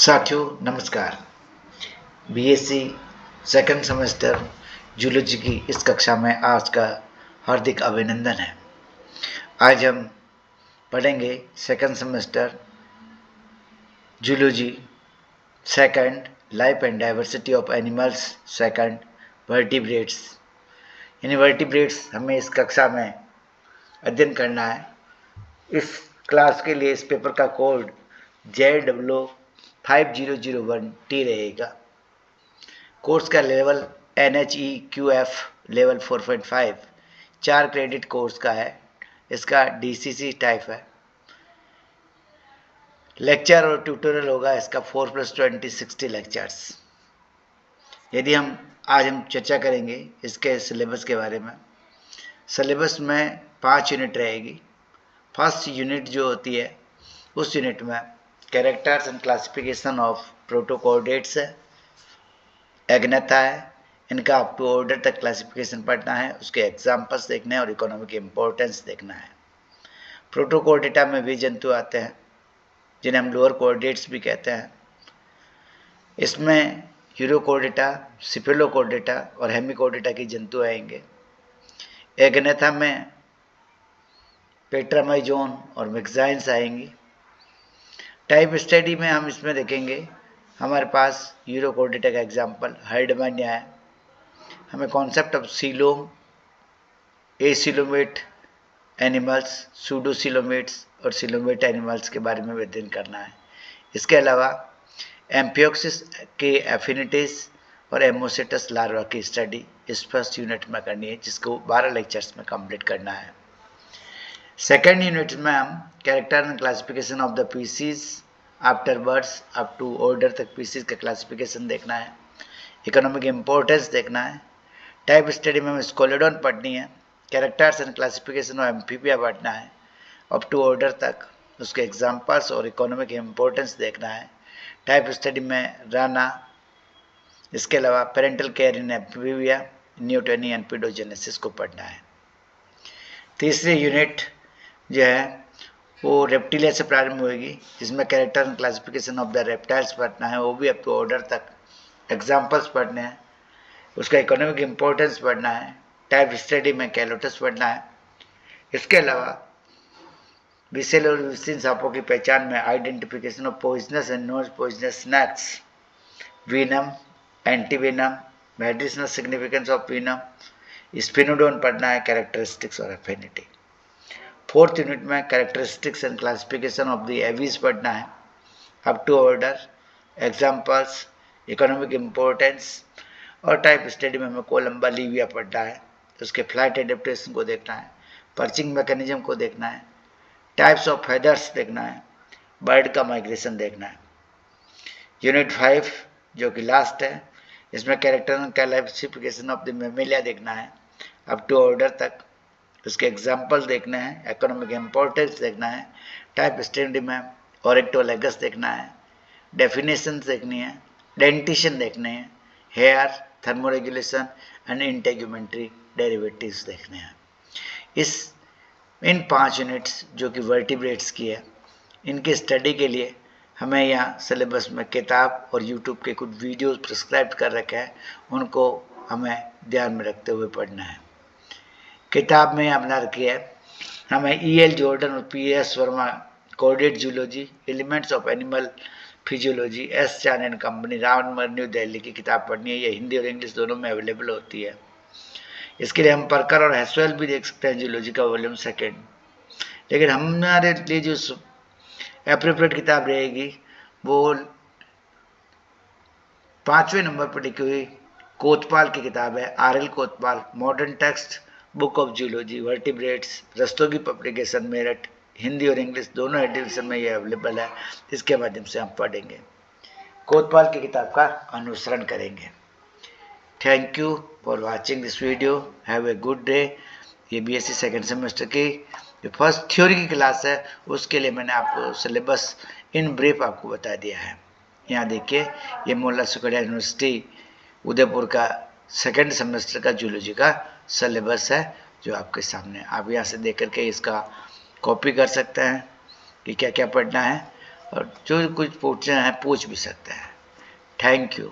साथियों नमस्कार। BSc second semester zoology की इस कक्षा में आज का हार्दिक अभिनंदन है। आज हम पढ़ेंगे second semester zoology second life and diversity of animals, second vertebrates. यानी वर्टिब्रेट्स हमें इस कक्षा में अध्ययन करना है। इस क्लास के लिए इस पेपर का कोड JW5001T रहेगा। कोर्स का level NHEQF level 4.5 4 credit course का है। इसका DCC टाइप है। लेक्चर और ट्यूटोरियल होगा इसका 4+20 60 लेक्चर्स। यदि आज हम चर्चा करेंगे इसके सिलेबस के बारे में। सिलेबस में 5 यूनिट रहेगी। फर्स्ट यूनिट जो होती है उस यूनिट में characters and classification of protochordates है, एग्नेथा है। इनका अप टू ऑर्डर तक क्लासिफिकेशन पढ़ना है, उसके एग्जाम्पल्स देखने हैं और इकोनॉमिक इम्पोर्टेंस देखना है। प्रोटोकॉर्डेटा में वे जंतु आते हैं जिन्हें हम लोअर कॉर्डेट्स भी कहते हैं। इसमें यूरोकॉर्डेटा, सिफेलोकॉर्डेटा और हेमिकॉर्डेटा की जंतु आएंगे। एग्नेथा में पेट्रामाइजोन और मिक्साइन्स आएंगी। टाइप स्टडी में हम इसमें देखेंगे हमारे पास यूरोकॉर्डेटा का एग्जाम्पल हर्डमानिया है। हमें concept of coelom, acoelomate animals, pseudocoelomates और सिलोमेट एनिमल्स के बारे में अध्ययन करना है। इसके अलावा एम्फियोक्सिस के एफिनिटीज और एमोसेटस लार्वा की स्टडी इस फर्स्ट यूनिट में करनी है, जिसको 12 लेक्चर्स में कंप्लीट करना है। सेकेंड यूनिट में हम character and classification of the species after birds up to order तक पीसीज का क्लासिफिकेशन देखना है, इकोनॉमिक इम्पोर्टेंस देखना है। टाइप स्टडी में हमें स्कोलेडोन पढ़नी है, characters and classification of amphibia पढ़ना है अप टू ऑर्डर तक, उसके एग्जाम्पल्स और इकोनॉमिक इम्पोर्टेंस देखना है। टाइप स्टडी में राना, इसके अलावा parental care in amphibia, neoteny and paedogenesis को पढ़ना है। तीसरी यूनिट जो है वो रेप्टिलिया से प्रारंभ होगी, जिसमें character and classification of the reptiles पढ़ना है, वो भी अप टू ऑर्डर तक, एग्जाम्पल्स पढ़ने हैं, उसका इकोनॉमिक इम्पोर्टेंस पढ़ना है। टाइप स्टडी में कैलोटस पढ़ना है। इसके अलावा विसेल और विसिन सांपों की पहचान में identification of poisonous and non poisonous snakes, venom, antivenom, medicinal significance of venom, sphenodon पढ़ना है, कैरेक्टरिस्टिक्स और एफिनिटी। फोर्थ यूनिट में characteristics and classification of the Aves पढ़ना है up to order, examples, economic importance. और टाइप स्टडी में हमें Columba Livia पढ़ना है, उसके फ्लाइट एडेप्टेशन को देखना है, पर्चिंग मैकेनिज्म को देखना है, टाइप्स ऑफ फेदर्स देखना है, बर्ड का माइग्रेशन देखना है। यूनिट 5 जो कि लास्ट है, इसमें character and classification of the Mammalia देखना है अप टू ऑर्डर तक, उसके एग्जाम्पल देखने हैं, इकोनॉमिक इम्पोर्टेंस देखना है। टाइप स्टडी में ओरेक्टोलेगस देखना है, डेफिनेशन देखनी है, डेंटिशन देखने हैं, hair, thermoregulation and integumentary derivatives देखने हैं। इन 5 यूनिट्स जो कि वर्टिब्रेट्स की है, इनके स्टडी के लिए हमें यहाँ सिलेबस में किताब और यूट्यूब के कुछ वीडियोस प्रिस्क्राइब कर रखे हैं, उनको हमें ध्यान में रखते हुए पढ़ना है। किताब में यहाँ बना रखी है, हमें EL जॉर्डन और PS Verma chordate zoology, elements of animal physiology, S Chand and company, Ravanmal, New Delhi की किताब पढ़नी है। ये हिंदी और इंग्लिश दोनों में अवेलेबल होती है। इसके लिए हम परकर और हेसवेल भी देख सकते हैं, जूलॉजी का वॉल्यूम 2। लेकिन हमारे लिए जो एप्रोप्रिएट किताब रहेगी वो 5वें नंबर पर लिखी हुई कोतवाल की किताब है, RL Kotwal, modern text book of zoology vertebrates, Rastogi publication, Meerut. Hindi और इंग्लिश दोनों एडिशन में ये अवेलेबल है। इसके माध्यम से हम पढ़ेंगे, कोतवाल की किताब का अनुसरण करेंगे। Thank you for watching this video, have a good day. ये BSc सेकेंड सेमेस्टर की जो फर्स्ट थ्योरी की क्लास है, उसके लिए मैंने आपको सिलेबस इन ब्रीफ आपको बता दिया है। यहाँ देखिए, ये मोल्ला सुखड़िया यूनिवर्सिटी उदयपुर का सेकेंड सेमेस्टर का जूलॉजी का सिलेबस है जो आपके सामने। आप यहाँ से देख करके इसका कॉपी कर सकते हैं कि क्या क्या पढ़ना है, और जो कुछ पूछना है पूछ भी सकते हैं। Thank you.